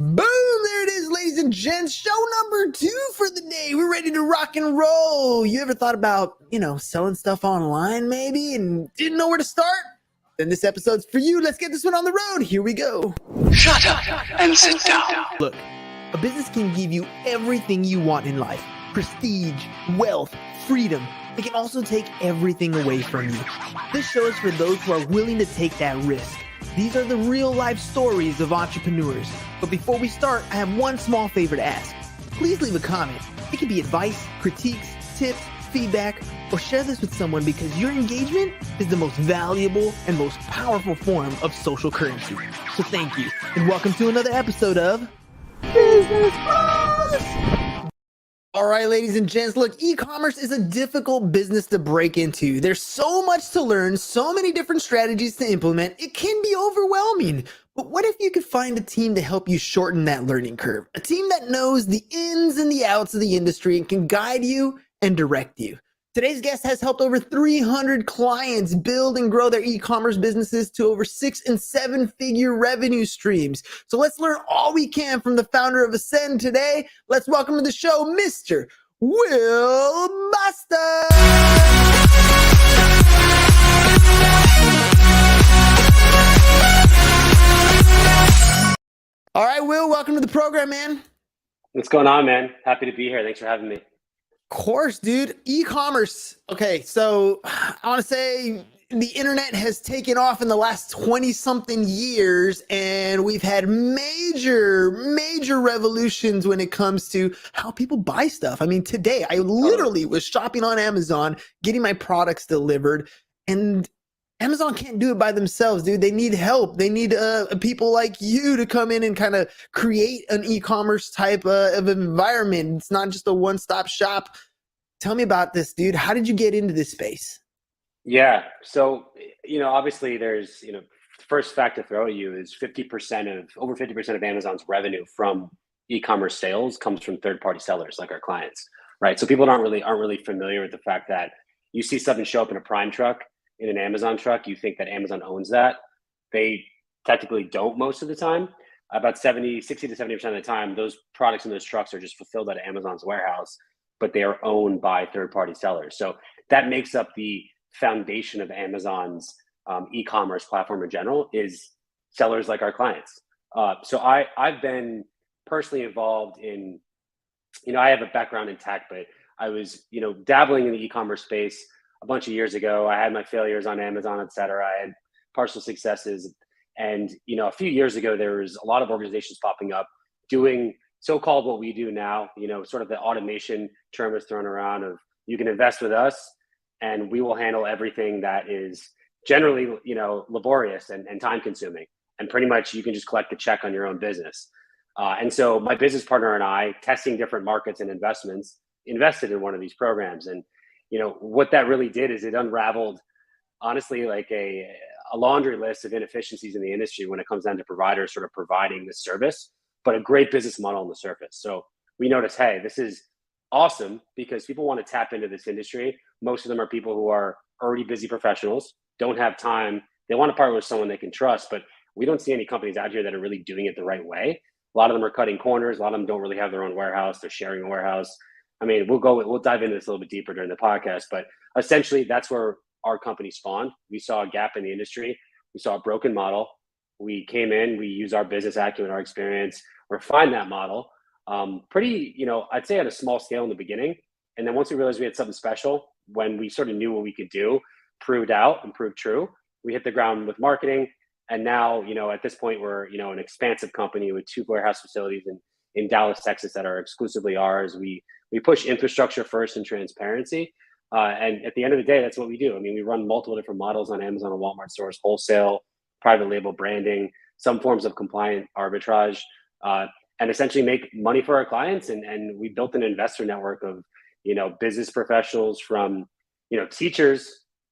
Boom! There it is, ladies and gents. Show number 2 for the day. We're ready to rock and roll. You ever thought about, selling stuff online maybe and didn't know where to start? Then this episode's for you. Let's get this one on the road. Here we go. Shut up and sit down. Look, a business can give you everything you want in life. Prestige, wealth, freedom. It can also take everything away from you. This show is for those who are willing to take that risk. These are the real life stories of entrepreneurs. But before we start, I have one small favor to ask. Please leave a comment. It can be advice, critiques, tips, feedback, or share this with someone because your engagement is the most valuable and most powerful form of social currency. So thank you, and welcome to another episode of Business Boss! All right, ladies and gents, look, e-commerce is a difficult business to break into. There's so much to learn, so many different strategies to implement. It can be overwhelming. But what if you could find a team to help you shorten that learning curve? A team that knows the ins and the outs of the industry and can guide you and direct you. Today's guest has helped over 300 clients build and grow their e-commerce businesses to over 6- and 7-figure revenue streams. So let's learn all we can from the founder of Ascend today. Let's welcome to the show, Mr. Will Basta. All right, Will, welcome to the program, man. What's going on, man? Happy to be here. Thanks for having me. Course, dude. E-commerce. Okay, so I want to say the internet has taken off in the last 20 something years, and we've had major revolutions when it comes to how people buy stuff. I mean, today I literally was shopping on Amazon, getting my products delivered, and Amazon can't do it by themselves, dude. They need help. They need people like you to come in and kind of create an e-commerce type of environment. It's not just a one-stop shop. Tell me about this, dude. How did you get into this space? Yeah. So, obviously there's, first fact to throw at you is over 50% of Amazon's revenue from e-commerce sales comes from third-party sellers like our clients, right? So people aren't really familiar with the fact that you see something show up in a Prime truck, in an Amazon truck, you think that Amazon owns that. They technically don't most of the time. About 60 to 70% of the time, those products in those trucks are just fulfilled out of Amazon's warehouse, but they are owned by third-party sellers. So that makes up the foundation of Amazon's e-commerce platform in general is sellers like our clients. So I've been personally involved in, I have a background in tech, but I was, dabbling in the e-commerce space a bunch of years ago. I had my failures on Amazon, et cetera. I had partial successes. And, a few years ago, there was a lot of organizations popping up doing so-called what we do now, sort of the automation term is thrown around of you can invest with us and we will handle everything that is generally, laborious and time consuming. And pretty much you can just collect the check on your own business. And so my business partner and I, testing different markets and investments, invested in one of these programs. And what that really did is it unraveled, honestly, like a laundry list of inefficiencies in the industry when it comes down to providers sort of providing this service, but a great business model on the surface. So we noticed, hey, this is awesome because people want to tap into this industry. Most of them are people who are already busy professionals, don't have time. They want to partner with someone they can trust, but we don't see any companies out here that are really doing it the right way. A lot of them are cutting corners. A lot of them don't really have their own warehouse. They're sharing a warehouse. I mean, we'll dive into this a little bit deeper during the podcast, but essentially that's where our company spawned. We saw a gap in the industry. We saw a broken model. We came in, we use our business acumen, our experience, refined that model pretty, I'd say at a small scale in the beginning. And then once we realized we had something special, when we sort of knew what we could do, proved out and proved true, we hit the ground with marketing. And now, at this point, we're, an expansive company with 2 warehouse facilities in Dallas, Texas that are exclusively ours. We push infrastructure first and transparency. And at the end of the day, that's what we do. I mean, we run multiple different models on Amazon and Walmart stores, wholesale, private label branding, some forms of compliant arbitrage, and essentially make money for our clients. And we built an investor network of, business professionals from, teachers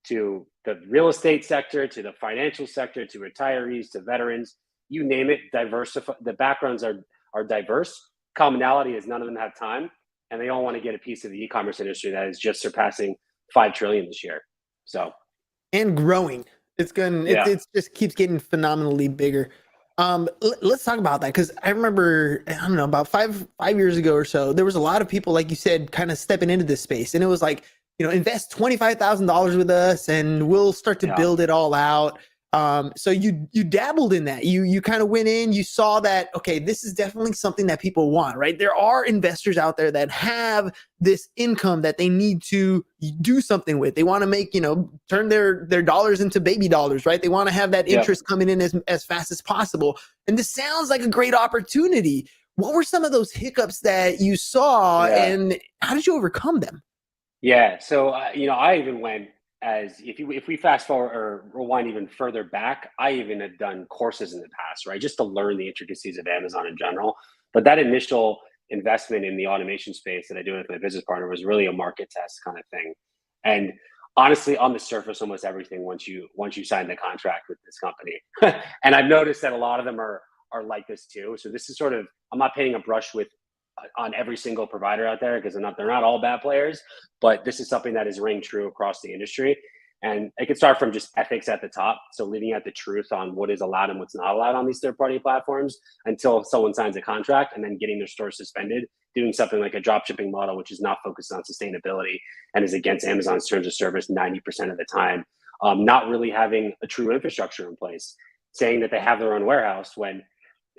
to the real estate sector, to the financial sector, to retirees, to veterans, you name it, diversify. The backgrounds are diverse. Commonality is none of them have time. And they all want to get a piece of the e-commerce industry that is just surpassing 5 trillion this year. So, and growing. It just keeps getting phenomenally bigger. Let's talk about that because I remember, I don't know, about five years ago or so, there was a lot of people, like you said, kind of stepping into this space, and it was like, invest $25,000 with us, and we'll start to Yeah. build it all out. So you dabbled in that. You kind of went in. You saw that, okay, this is definitely something that people want, right? There are investors out there that have this income that they need to do something with. They want to make, turn their dollars into baby dollars, right? They want to have that interest coming in as fast as possible. And this sounds like a great opportunity. What were some of those hiccups that you saw, and how did you overcome them? Yeah. So, I even went if we fast forward or rewind even further back, I even had done courses in the past, right? Just to learn the intricacies of Amazon in general. But that initial investment in the automation space that I do with my business partner was really a market test kind of thing. And honestly, on the surface, almost everything once you sign the contract with this company. And I've noticed that a lot of them are like this too. So this is sort of, I'm not painting a brush with on every single provider out there because they're not all bad players, but this is something that is ring true across the industry. And it can start from just ethics at the top. So leaving out the truth on what is allowed and what's not allowed on these third-party platforms until someone signs a contract, and then getting their store suspended, doing something like a dropshipping model, which is not focused on sustainability and is against Amazon's terms of service 90% of the time. Not really having a true infrastructure in place, saying that they have their own warehouse when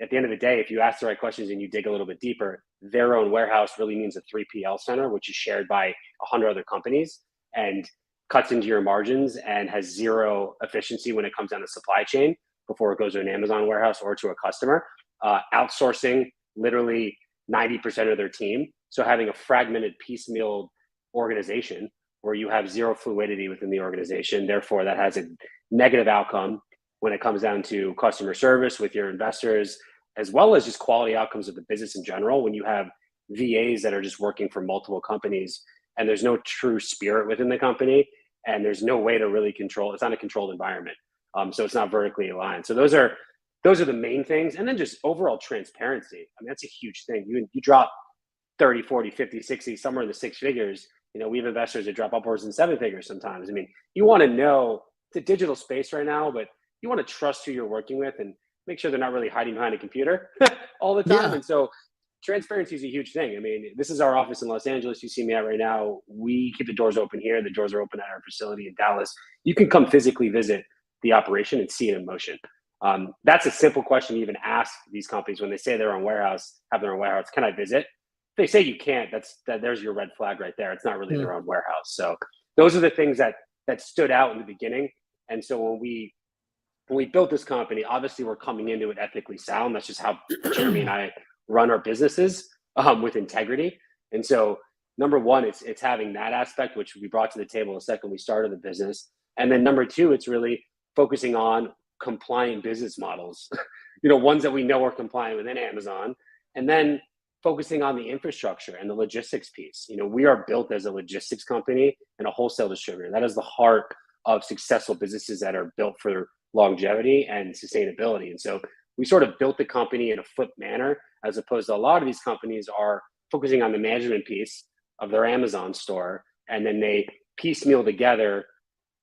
at the end of the day, if you ask the right questions and you dig a little bit deeper, their own warehouse really means a 3PL center, which is shared by 100 other companies and cuts into your margins and has zero efficiency when it comes down to supply chain before it goes to an Amazon warehouse or to a customer. Outsourcing literally 90% of their team. So having a fragmented, piecemeal organization where you have zero fluidity within the organization, therefore that has a negative outcome when it comes down to customer service with your investors, as well as just quality outcomes of the business in general. When you have VAs that are just working for multiple companies and there's no true spirit within the company and there's no way to really control, it's not a controlled environment. So it's not vertically aligned. So those are the main things. And then just overall transparency. I mean, that's a huge thing. You drop 30, 40, 50, 60, somewhere in the six figures. We have investors that drop upwards in seven figures sometimes. I mean, you want to know, it's a digital space right now, but you want to trust who you're working with and make sure they're not really hiding behind a computer all the time. Yeah. And so transparency is a huge thing. I mean, this is our office in Los Angeles. You see me at right now. We keep the doors open here. The doors are open at our facility in Dallas. You can come physically visit the operation and see it in motion. That's a simple question to even ask these companies when they say their own warehouse, have their own warehouse. Can I visit? If they say you can't, there's your red flag right there. It's not really their own warehouse. So those are the things that stood out in the beginning. And so when we built this company, obviously we're coming into it ethically sound. That's just how Jeremy and I run our businesses with integrity. And so number one, it's having that aspect, which we brought to the table the second we started the business. And then number two, it's really focusing on compliant business models, ones that we know are compliant within Amazon. And then focusing on the infrastructure and the logistics piece. We are built as a logistics company and a wholesale distributor. That is the heart of successful businesses that are built for longevity and sustainability. And so we sort of built the company in a flip manner, as opposed to a lot of these companies are focusing on the management piece of their Amazon store. And then they piecemeal together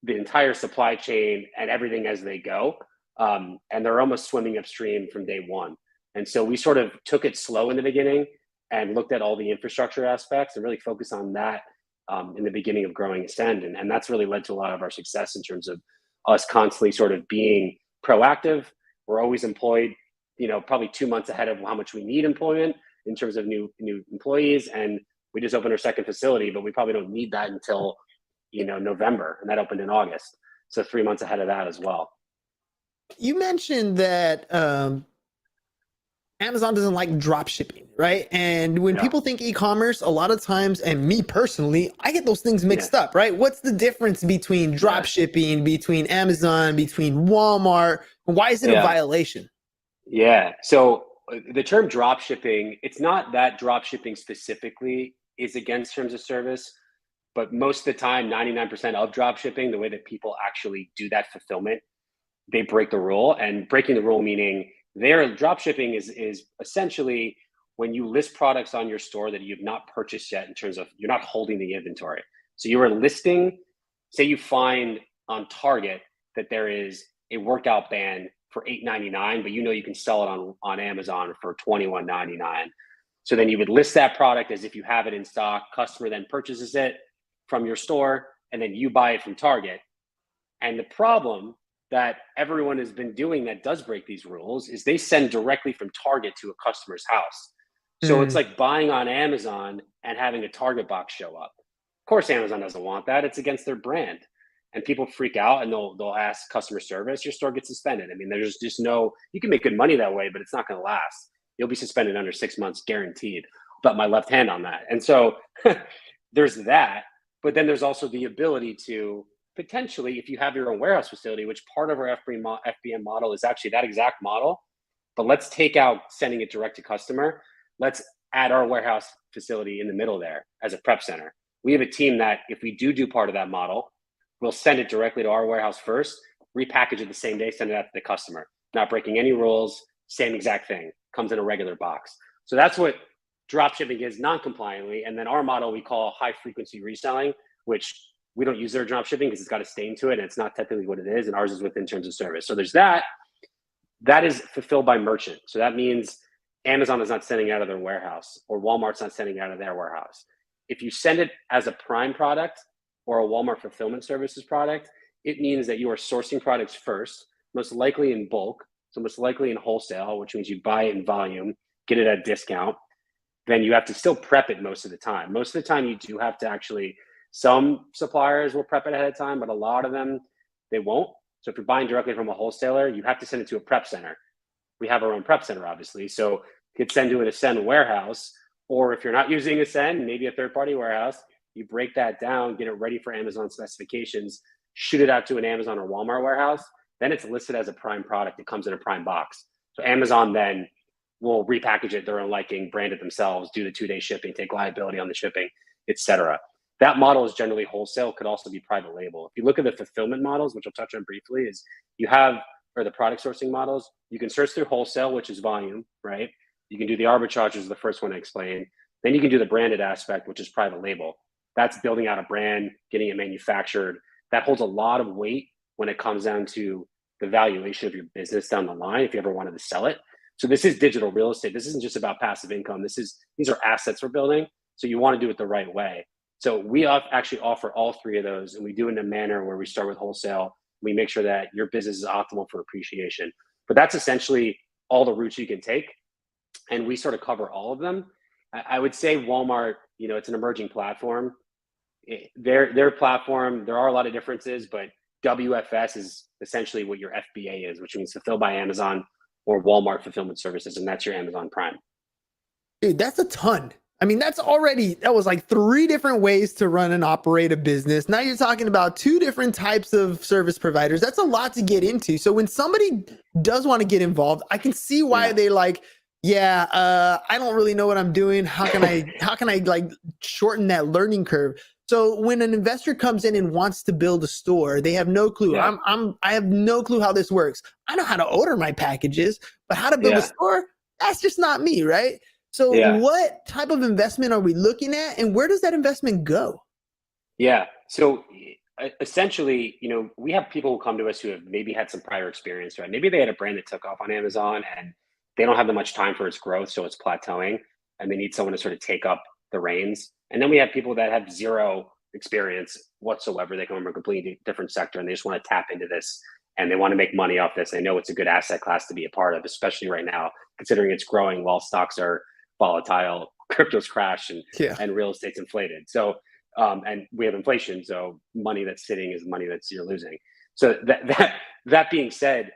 the entire supply chain and everything as they go. And they're almost swimming upstream from day one. And so we sort of took it slow in the beginning and looked at all the infrastructure aspects and really focused on that in the beginning of growing Ascend. And that's really led to a lot of our success in terms of us constantly sort of being proactive. We're always employed, probably 2 months ahead of how much we need employment in terms of new employees. And we just opened our second facility, but we probably don't need that until, November, and that opened in August. So 3 months ahead of that as well. You mentioned that Amazon doesn't like drop shipping, right? And when people think e-commerce, a lot of times, and me personally, I get those things mixed up, right? What's the difference between drop shipping, between Amazon, between Walmart? Why is it a violation? Yeah. So the term drop shipping, it's not that drop shipping specifically is against terms of service, but most of the time, 99% of drop shipping, the way that people actually do that fulfillment, they break the rule. And breaking the rule meaning their drop shipping is essentially when you list products on your store that you've not purchased yet, in terms of you're not holding the inventory. So you are listing, say you find on Target that there is a workout band for $8.99, but you know you can sell it on Amazon for $21.99. So then you would list that product as if you have it in stock. Customer then purchases it from your store, and then you buy it from Target. And the problem that everyone has been doing that does break these rules is they send directly from Target to a customer's house. So it's like buying on Amazon and having a Target box show up. Of course, Amazon doesn't want that. It's against their brand. And people freak out and they'll ask customer service, your store gets suspended. I mean, there's just no, you can make good money that way, but it's not going to last. You'll be suspended under 6 months, guaranteed. I'll bet my left hand on that. And so there's that. But then there's also the ability to potentially, if you have your own warehouse facility, which part of our FBM model is actually that exact model, but let's take out sending it direct to customer. Let's add our warehouse facility in the middle there as a prep center. We have a team that if we do part of that model, we'll send it directly to our warehouse first, repackage it the same day, send it out to the customer, not breaking any rules, same exact thing, comes in a regular box. So that's what dropshipping is non-compliantly. And then our model we call high frequency reselling, which we don't use their dropshipping because it's got a stain to it and it's not technically what it is. And ours is within terms of service. So there's that. That is fulfilled by merchant. So that means Amazon is not sending out of their warehouse or Walmart's not sending out of their warehouse. If you send it as a Prime product or a Walmart fulfillment services product, it means that you are sourcing products first, most likely in bulk. So most likely in wholesale, which means you buy it in volume, get it at a discount. Then you have to still prep it most of the time. Most of the time you do have to actually, some suppliers will prep it ahead of time, but a lot of them, they won't. So if you're buying directly from a wholesaler, you have to send it to a prep center. We have our own prep center, obviously. So you could send to an Ascend warehouse, or if you're not using Ascend, maybe a third-party warehouse, you break that down, get it ready for Amazon specifications, shoot it out to an Amazon or Walmart warehouse, then it's listed as a Prime product. It comes in a Prime box. So Amazon then will repackage it their own liking, brand it themselves, do the 2-day shipping, take liability on the shipping, etc. That model is generally wholesale, could also be private label. If you look at the fulfillment models, which I'll touch on briefly, is you have, or the product sourcing models, you can source through wholesale, which is volume, right? You can do the arbitrage, which is the first one I explained. Then you can do the branded aspect, which is private label. That's building out a brand, getting it manufactured. That holds a lot of weight when it comes down to the valuation of your business down the line, if you ever wanted to sell it. So this is digital real estate. This isn't just about passive income. These are assets we're building. So you want to do it the right way. So we actually offer all three of those, and we do it in a manner where we start with wholesale. We make sure that your business is optimal for appreciation. But that's essentially all the routes you can take, and we sort of cover all of them. I would say Walmart, it's an emerging platform. Their platform, there are a lot of differences, but WFS is essentially what your FBA is, which means fulfilled by Amazon or Walmart fulfillment services, and that's your Amazon Prime. Dude, that's a ton. I mean, that was like 3 different ways to run and operate a business. Now you're talking about 2 different types of service providers. That's a lot to get into. So when somebody does want to get involved, I can see why they like, I don't really know what I'm doing. How can I like shorten that learning curve? So when an investor comes in and wants to build a store, they have no clue. Yeah. I have no clue how this works. I know how to order my packages, but how to build a store, that's just not me, right? So what type of investment are we looking at, and where does that investment go? Yeah. So essentially, we have people who come to us who have maybe had some prior experience, right? Maybe they had a brand that took off on Amazon and they don't have that much time for its growth, so it's plateauing, and they need someone to sort of take up the reins. And then we have people that have zero experience whatsoever. They come from a completely different sector and they just want to tap into this and they want to make money off this. They know it's a good asset class to be a part of, especially right now, considering it's growing while stocks are volatile, crypto's crashed, and real estate's inflated. So, and we have inflation. So money that's sitting is money that's you're losing. So that being said,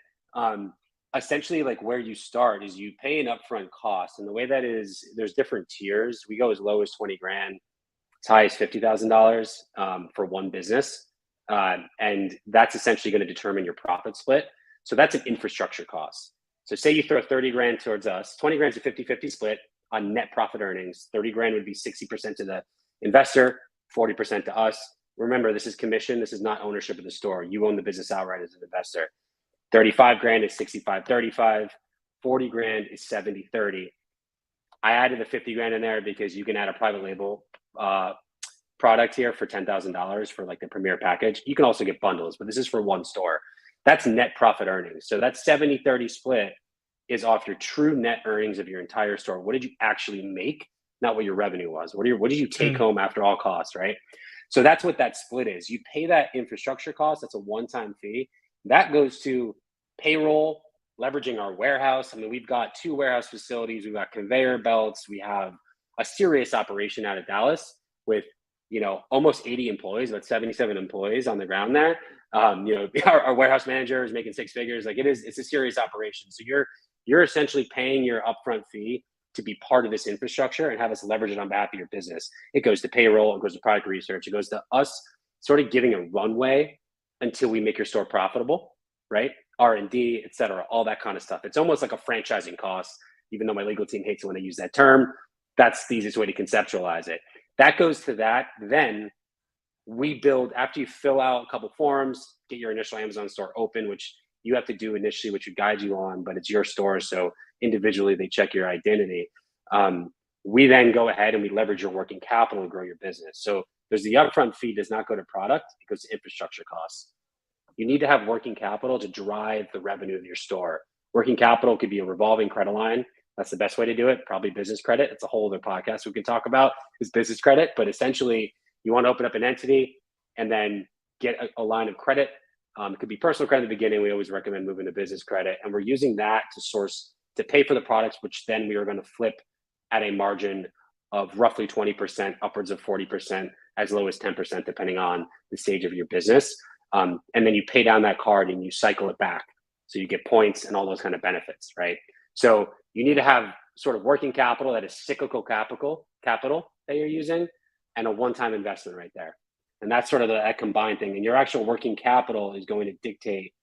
essentially like where you start is you pay an upfront cost. And the way that is, there's different tiers. We go as low as 20 grand, as high as $50,000 for one business. And that's essentially going to determine your profit split. So that's an infrastructure cost. So say you throw 30 grand towards us, 20 grand is a 50-50 split on net profit earnings. 30 grand would be 60% to the investor, 40% to us. Remember, this is commission. This is not ownership of the store. You own the business outright as an investor. 35 grand is 65-35. 40 grand is 70-30. I added the 50 grand in there because you can add a private label product here for $10,000 for like the premier package. You can also get bundles, but this is for one store. That's net profit earnings. So that 70-30 split is off your true net earnings of your entire store. What did you actually make? Not what your revenue was. What did you take home after all costs, right? So that's what that split is. You pay that infrastructure cost. That's a one-time fee. That goes to payroll, leveraging our warehouse. I mean, we've got 2 warehouse facilities. We've got conveyor belts. We have a serious operation out of Dallas with, almost 80 employees, about 77 employees on the ground there. Our warehouse manager is making 6 figures. It's a serious operation. So you're essentially paying your upfront fee to be part of this infrastructure and have us leverage it on behalf of your business. It goes to payroll, it goes to product research, it goes to us sort of giving a runway until we make your store profitable, right? R&D, et cetera, all that kind of stuff. It's almost like a franchising cost, even though my legal team hates it when I use that term. That's the easiest way to conceptualize it. That goes to that. Then we build, after you fill out a couple forms, get your initial Amazon store open, which you have to do initially, which we guide you on, but it's your store. So individually, they check your identity. We then go ahead and we leverage your working capital to grow your business. So there's the upfront fee does not go to product, it goes to infrastructure costs. You need to have working capital to drive the revenue of your store. Working capital could be a revolving credit line. That's the best way to do it. Probably business credit. It's a whole other podcast we can talk about is business credit, but essentially you want to open up an entity and then get a line of credit. It could be personal credit at the beginning. We always recommend moving to business credit. And we're using that to pay for the products, which then we are going to flip at a margin of roughly 20%, upwards of 40%, as low as 10%, depending on the stage of your business. And then you pay down that card and you cycle it back. So you get points and all those kind of benefits, right? So you need to have sort of working capital that is cyclical capital that you're using and a one-time investment right there. And that's sort of that combined thing. And your actual working capital is going to dictate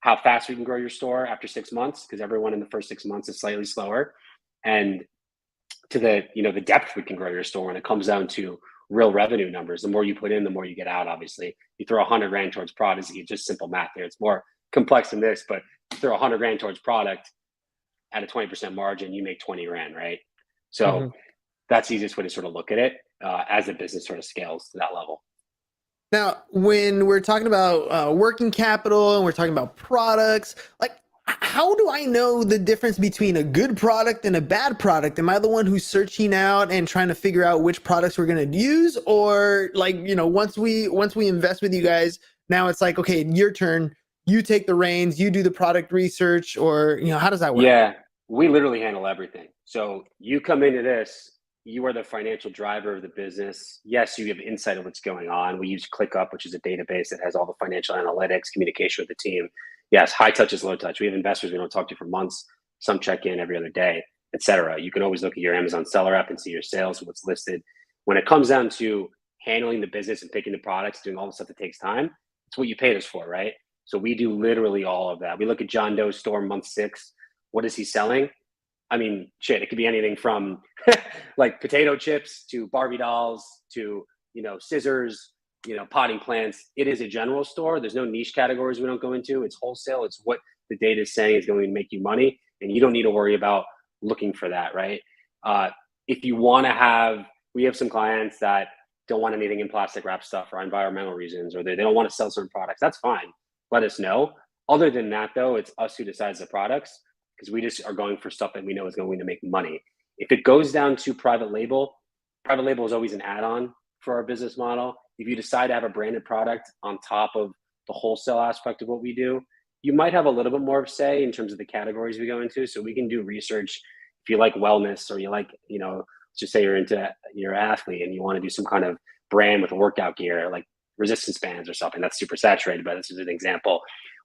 how fast we can grow your store after 6 months, because everyone in the first 6 months is slightly slower. And to the depth we can grow your store when it comes down to real revenue numbers. The more you put in, the more you get out, obviously. You throw 100 grand towards product, it's just simple math there. It's more complex than this, but you throw 100 grand towards product at a 20% margin, you make 20 grand, right? So that's the easiest way to sort of look at it as the business sort of scales to that level. Now, when we're talking about working capital and we're talking about products, like how do I know the difference between a good product and a bad product? Am I the one who's searching out and trying to figure out which products we're going to use? Or once we invest with you guys, now it's like, okay, your turn, you take the reins, you do the product research, or, how does that work? Yeah, we literally handle everything. So you come into this, you are the financial driver of the business. Yes, you have insight of what's going on. We use ClickUp, which is a database that has all the financial analytics, communication with the team. Yes, high touch is low touch. We have investors we don't talk to for months. Some check in every other day, et cetera. You can always look at your Amazon seller app and see your sales, what's listed. When it comes down to handling the business and picking the products, doing all the stuff that takes time, it's what you paid us for, right? So we do literally all of that. We look at John Doe's store month 6. What is he selling? I mean, shit, it could be anything from like potato chips to Barbie dolls to, scissors, potting plants. It is a general store. There's no niche categories we don't go into. It's wholesale. It's what the data is saying is going to make you money. And you don't need to worry about looking for that, right? If you want to we have some clients that don't want anything in plastic wrap stuff for environmental reasons, or they don't want to sell certain products. That's fine. Let us know. Other than that, though, it's us who decides the products, because we just are going for stuff that we know is going to make money. If it goes down to private label is always an add-on for our business model. If you decide to have a branded product on top of the wholesale aspect of what we do, you might have a little bit more of say in terms of the categories we go into. So we can do research. If you like wellness, or you like, let's just say you're an athlete and you want to do some kind of brand with workout gear, like resistance bands or something that's super saturated, but this is an example.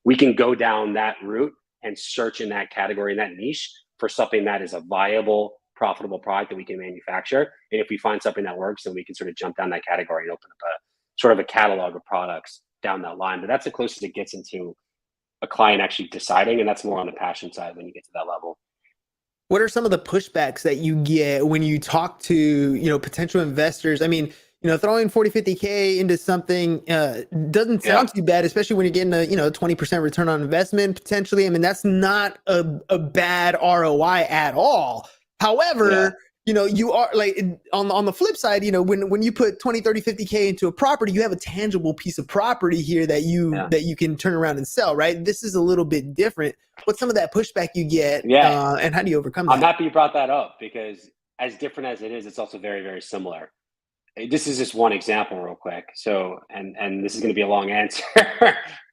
We can go down that route and search in that category, in that niche, for something that is a viable, profitable product that we can manufacture. And if we find something that works, then we can sort of jump down that category and open up a sort of a catalog of products down that line. But that's the closest it gets into a client actually deciding, and that's more on the passion side when you get to that level. What are some of the pushbacks that you get when you talk to, potential investors? I mean, throwing 40, 50K into something doesn't sound too bad, especially when you're getting a, 20% return on investment potentially. I mean, that's not a bad ROI at all. However, you are like on the flip side, when you put 20, 30, 50K into a property, you have a tangible piece of property here that you can turn around and sell, right? This is a little bit different. What's some of that pushback you get, and how do you overcome that? I'm happy you brought that up, because as different as it is, it's also very, very similar. This is just one example real quick. So, and this is going to be a long answer,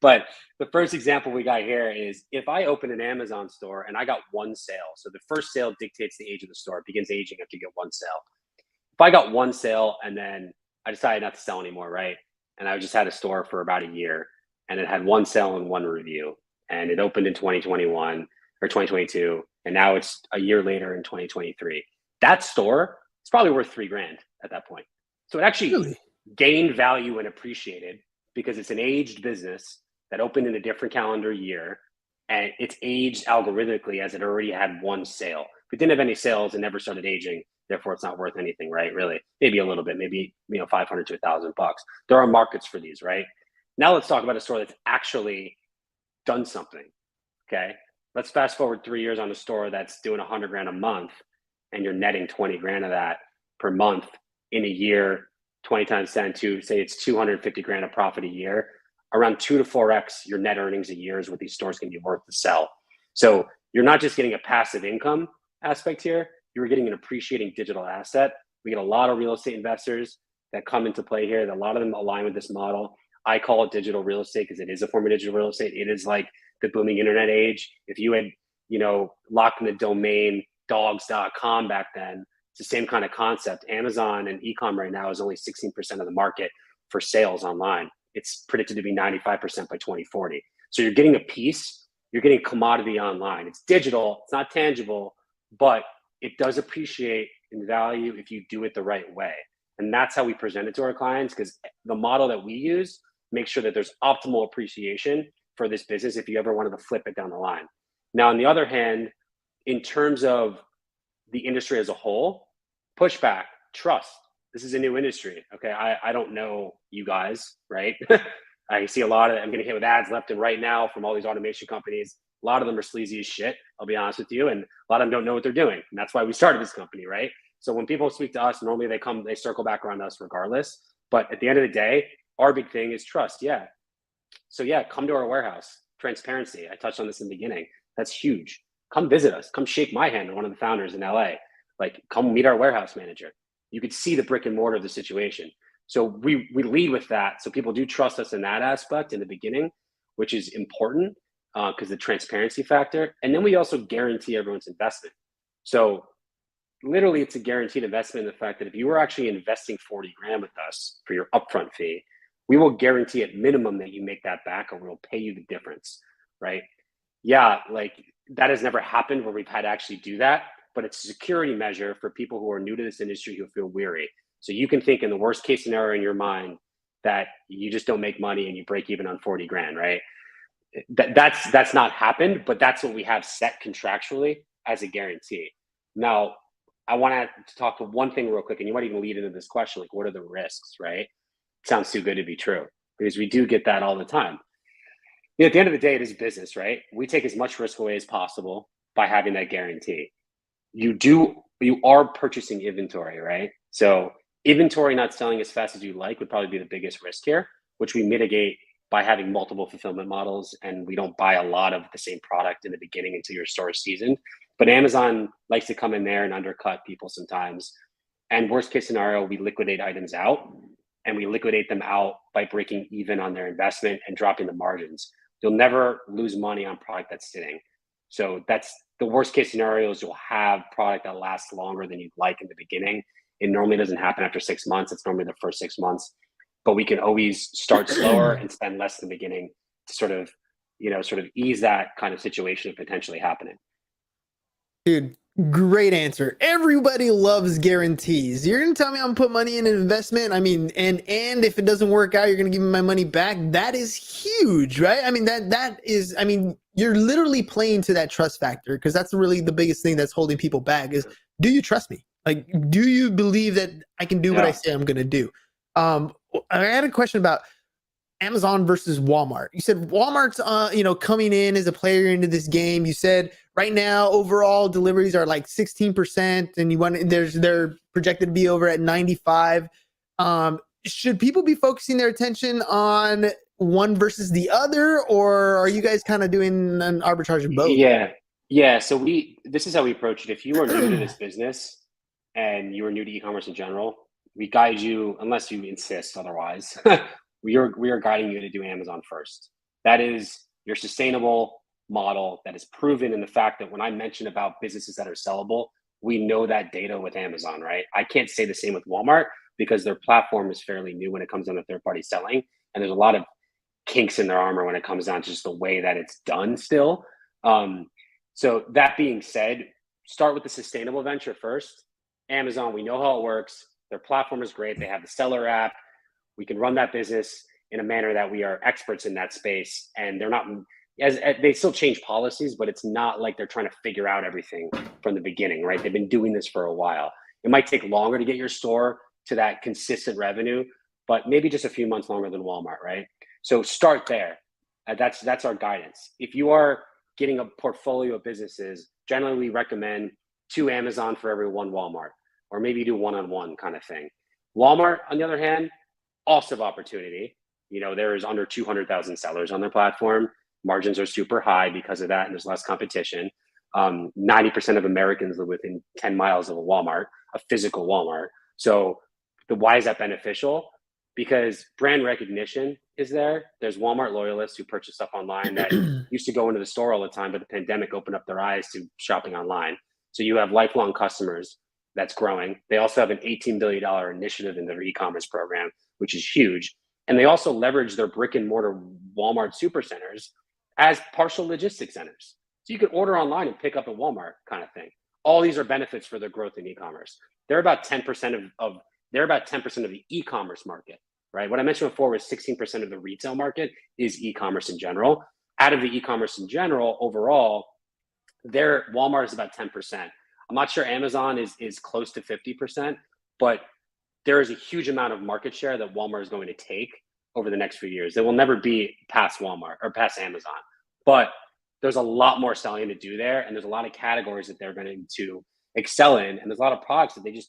but the first example we got here is if I open an Amazon store and I got one sale. So the first sale dictates the age of the store. It begins aging after you get one sale. If I got one sale and then I decided not to sell anymore, right? And I just had a store for about a year and it had one sale and one review, and it opened in 2021 or 2022. And now it's a year later in 2023. That store is probably worth $3,000 at that point. So it actually gained value and appreciated because it's an aged business that opened in a different calendar year, and it's aged algorithmically as it already had one sale. If it didn't have any sales, it never started aging. Therefore, it's not worth anything, right? Really, maybe a little bit, maybe $500 to $1,000. There are markets for these, right? Now let's talk about a store that's actually done something. Okay, let's fast forward 3 years on a store that's doing $100,000 a month, and you're netting $20,000 of that per month in a year. 20 times 10 to say it's $250,000 of profit a year. Around 2 to 4x your net earnings a year is what these stores can be worth to sell. So you're not just getting a passive income aspect here, you're getting an appreciating digital asset. We get a lot of real estate investors that come into play here. A lot of them align with this model. I call it digital real estate because it is a form of digital real estate. It is like the booming internet age. If you had, locked in the domain dogs.com back then, it's the same kind of concept. Amazon and ecom right now is only 16% of the market for sales online. It's predicted to be 95% by 2040. So you're getting a piece, you're getting commodity online. It's digital, it's not tangible, but it does appreciate in value if you do it the right way. And that's how we present it to our clients, because the model that we use makes sure that there's optimal appreciation for this business if you ever wanted to flip it down the line. Now, on the other hand, in terms of the industry as a whole, pushback, trust. This is a new industry. Okay. I don't know you guys, right? I see a lot of, I'm getting hit with ads left and right now from all these automation companies. A lot of them are sleazy as shit, I'll be honest with you. And a lot of them don't know what they're doing. And that's why we started this company, right? So when people speak to us, normally they circle back around us regardless. But at the end of the day, our big thing is trust. Yeah. So yeah, come to our warehouse. Transparency. I touched on this in the beginning. That's huge. Come visit us. Come shake my hand, one of the founders in LA. Like, come meet our warehouse manager. You could see the brick and mortar of the situation. So we lead with that. So people do trust us in that aspect in the beginning, which is important because the transparency factor. And then we also guarantee everyone's investment. So literally it's a guaranteed investment in the fact that if you were actually investing 40 grand with us for your upfront fee, we will guarantee at minimum that you make that back, or we'll pay you the difference, right? Yeah, like that has never happened where we've had to actually do that, but it's a security measure for people who are new to this industry who feel weary. So you can think in the worst case scenario in your mind that you just don't make money and you break even on 40 grand, right? That's not happened, but that's what we have set contractually as a guarantee. Now, I want to talk to one thing real quick, and you might even lead into this question, like what are the risks, right? It sounds too good to be true, because we do get that all the time. At the end of the day, it is business, right? We take as much risk away as possible by having that guarantee. You are purchasing inventory, right? So inventory not selling as fast as you like would probably be the biggest risk here, which we mitigate by having multiple fulfillment models, and we don't buy a lot of the same product in the beginning until your store is seasoned. But Amazon likes to come in there and undercut people sometimes. And worst case scenario, we liquidate items out, and we liquidate them out by breaking even on their investment and dropping the margins. You'll never lose money on product that's sitting. So that's the worst case scenarios. You'll have product that lasts longer than you'd like in the beginning. It normally doesn't happen after 6 months. It's normally the first 6 months, but we can always start slower and spend less in the beginning to sort of ease that kind of situation potentially happening. Dude, great answer. Everybody loves guarantees. You're going to tell me I'm going to put money in an investment? I mean, and if it doesn't work out, you're going to give me my money back? That is huge, right? I mean, that is, I mean, you're literally playing to that trust factor, because that's really the biggest thing that's holding people back is, do you trust me? Like, do you believe that I can do what I say I'm going to do? I had a question about Amazon versus Walmart. You said Walmart's, coming in as a player into this game. You said right now overall deliveries are like 16%, and they're projected to be over at 95. Should people be focusing their attention on one versus the other, or are you guys kind of doing an arbitrage of both? Yeah. So this is how we approach it. If you are new to this business and you are new to e-commerce in general, we guide you, unless you insist otherwise. We are guiding you to do Amazon first. That is your sustainable model that is proven in the fact that when I mention about businesses that are sellable, we know that data with Amazon, right? I can't say the same with Walmart because their platform is fairly new when it comes down to third-party selling, and there's a lot of kinks in their armor when it comes down to just the way that it's done still. So that being said, start with the sustainable venture first. Amazon, we know how it works. Their platform is great. They have the seller app. We can run that business in a manner that we are experts in that space. And they're not, as they still change policies, but it's not like they're trying to figure out everything from the beginning, right? They've been doing this for a while. It might take longer to get your store to that consistent revenue, but maybe just a few months longer than Walmart, right? So start there. That's our guidance. If you are getting a portfolio of businesses, generally we recommend 2 Amazon for every 1 Walmart, or maybe do one-on-one kind of thing. Walmart, on the other hand, also have opportunity. There is under 200,000 sellers on their platform. Margins are super high because of that, and there's less competition. 90% of Americans live within 10 miles of a Walmart, a physical Walmart. So why is that beneficial? Because brand recognition is there. There's Walmart loyalists who purchase stuff online that used to go into the store all the time, but the pandemic opened up their eyes to shopping online. So you have lifelong customers that's growing. They also have an $18 billion initiative in their e-commerce program, which is huge. And they also leverage their brick and mortar Walmart supercenters as partial logistics centers. So you can order online and pick up at Walmart kind of thing. All these are benefits for their growth in e-commerce. They're about 10% of the e-commerce market, right? What I mentioned before was 16% of the retail market is e-commerce in general. Out of the e-commerce in general, overall, Walmart is about 10%. I'm not sure Amazon is close to 50%, but there is a huge amount of market share that Walmart is going to take over the next few years. They will never be past Walmart or past Amazon, but there's a lot more selling to do there, and there's a lot of categories that they're going to excel in, and there's a lot of products that they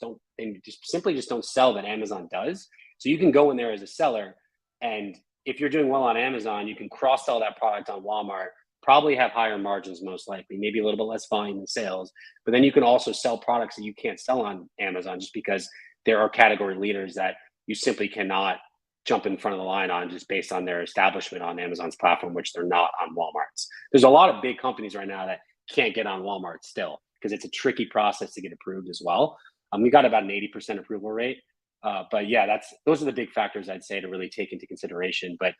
simply don't sell that Amazon does. So you can go in there as a seller, and if you're doing well on Amazon, you can cross sell that product on Walmart, probably have higher margins, most likely, maybe a little bit less volume in sales, but then you can also sell products that you can't sell on Amazon just because there are category leaders that you simply cannot jump in front of the line on just based on their establishment on Amazon's platform, which they're not on Walmart's. There's a lot of big companies right now that can't get on Walmart still because it's a tricky process to get approved as well. We got about an 80% approval rate. But yeah, those are the big factors I'd say to really take into consideration. But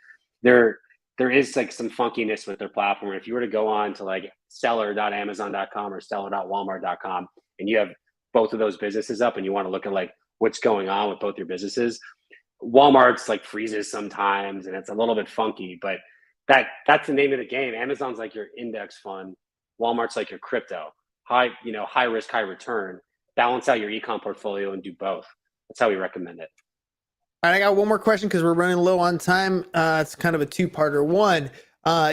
there is like some funkiness with their platform. If you were to go on to like seller.amazon.com or seller.walmart.com and you have both of those businesses up and you want to look at like what's going on with both your businesses, Walmart's like freezes sometimes and it's a little bit funky, but that's the name of the game. Amazon's like your index fund. Walmart's like your crypto. High risk, high return. Balance out your ecom portfolio and do both. That's how we recommend it. All right, I got one more question because we're running low on time. It's kind of a two-parter. One,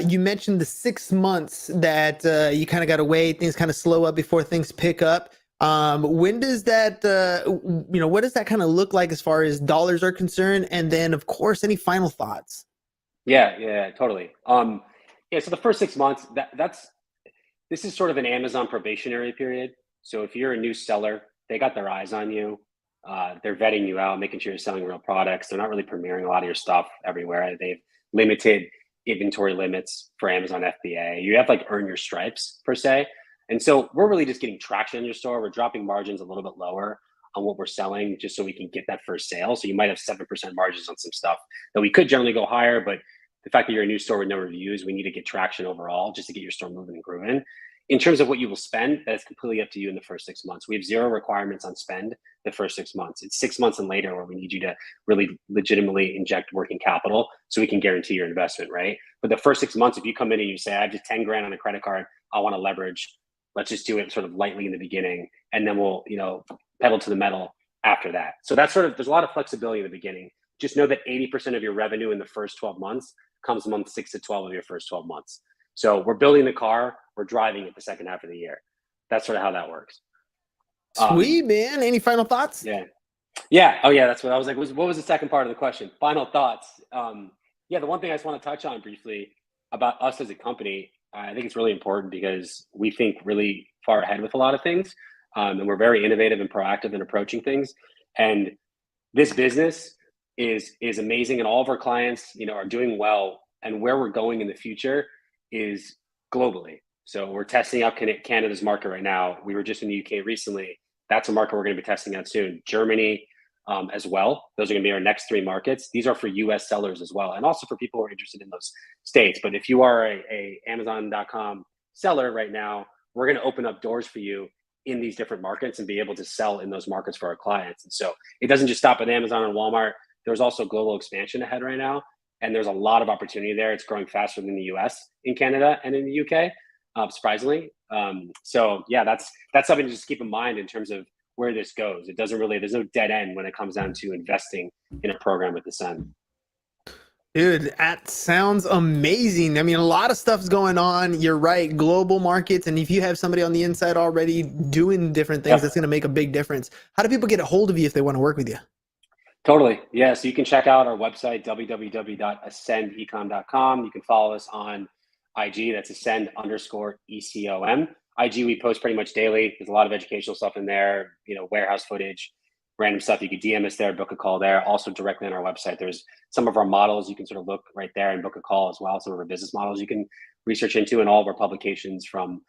you mentioned the 6 months that you kind of got to wait, things kind of slow up before things pick up. When does that, what does that kind of look like as far as dollars are concerned? And then, of course, any final thoughts? Yeah, totally. So the first 6 months, this is sort of an Amazon probationary period. So if you're a new seller, they got their eyes on you. They're vetting you out, making sure you're selling real products. They're not really premiering a lot of your stuff everywhere. They've limited inventory limits for Amazon FBA. You have like earn your stripes per se. And so we're really just getting traction in your store. We're dropping margins a little bit lower on what we're selling just so we can get that first sale. So you might have 7% margins on some stuff that we could generally go higher, but the fact that you're a new store with no reviews, we need to get traction overall just to get your store moving and grooving. In terms of what you will spend, that's completely up to you in the first 6 months. We have zero requirements on spend the first 6 months. It's 6 months and later where we need you to really legitimately inject working capital so we can guarantee your investment, right? But the first 6 months, if you come in and you say, I have just 10 grand on a credit card, I want to leverage, let's just do it sort of lightly in the beginning, and then we'll, pedal to the metal after that. So that's there's a lot of flexibility in the beginning. just know that 80% of your revenue in the first 12 months comes month 6 to 12 of your first 12 months. So we're building the car, we're driving it the second half of the year. That's sort of how that works. Sweet, man. Any final thoughts? Yeah. Oh yeah, that's what I was like. What was the second part of the question? Final thoughts. Yeah, the one thing I just want to touch on briefly about us as a company, I think it's really important because we think really far ahead with a lot of things. And we're very innovative and proactive in approaching things. And this business is amazing, and all of our clients, are doing well. And where we're going in the future is globally. So we're testing out Canada's market right now. We were just in the UK recently. That's a market we're going to be testing out soon. Germany as well. Those are going to be our next 3 markets. These are for US sellers as well, and also for people who are interested in those states. But if you are a Amazon.com seller right now, we're going to open up doors for you in these different markets and be able to sell in those markets for our clients. And so it doesn't just stop at Amazon and Walmart. There's also global expansion ahead right now. And there's a lot of opportunity there. It's growing faster than the US, in Canada, and in the UK, surprisingly. So yeah, that's something to just keep in mind in terms of where this goes. There's no dead end when it comes down to investing in a program with Ascend. Dude, that sounds amazing. I mean, a lot of stuff's going on. You're right. Global markets. And if you have somebody on the inside already doing different things, that's going to make a big difference. How do people get a hold of you if they want to work with you? Totally. Yeah. So you can check out our website, www.ascendecom.com. You can follow us on IG. That's Ascend_ECOM. IG, we post pretty much daily. There's a lot of educational stuff in there, warehouse footage, random stuff. You could DM us there, book a call there. Also directly on our website, there's some of our models. You can sort of look right there and book a call as well. Some of our business models you can research into, and all of our publications from,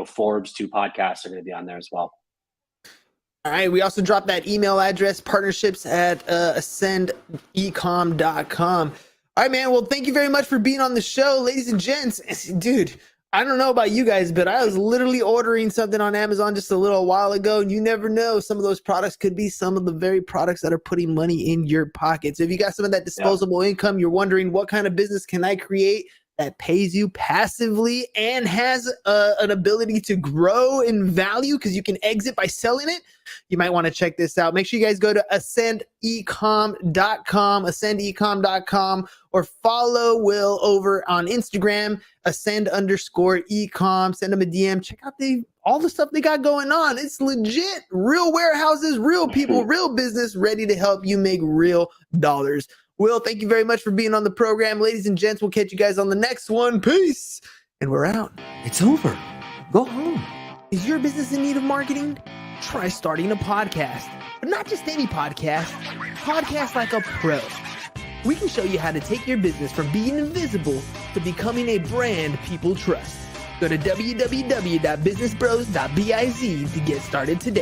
Forbes to podcasts are going to be on there as well. All right. We also dropped that email address, partnerships@ascendecom.com. All right, man. Well, thank you very much for being on the show, ladies and gents. Dude, I don't know about you guys, but I was literally ordering something on Amazon just a little while ago, and you never know. Some of those products could be some of the very products that are putting money in your pocket. So if you got some of that disposable income, you're wondering what kind of business can I create that pays you passively and has an ability to grow in value because you can exit by selling it, you might want to check this out. Make sure you guys go to ascendecom.com, or follow Will over on Instagram, ascend_ecom. Send them a DM. Check out all the stuff they got going on. It's legit. Real warehouses, real people, real business ready to help you make real dollars. Will, thank you very much for being on the program. Ladies and gents, we'll catch you guys on the next one. Peace. And we're out. It's over. Go home. Is your business in need of marketing? Try starting a podcast. But not just any podcast. Podcast like a pro. We can show you how to take your business from being invisible to becoming a brand people trust. Go to www.businessbros.biz to get started today.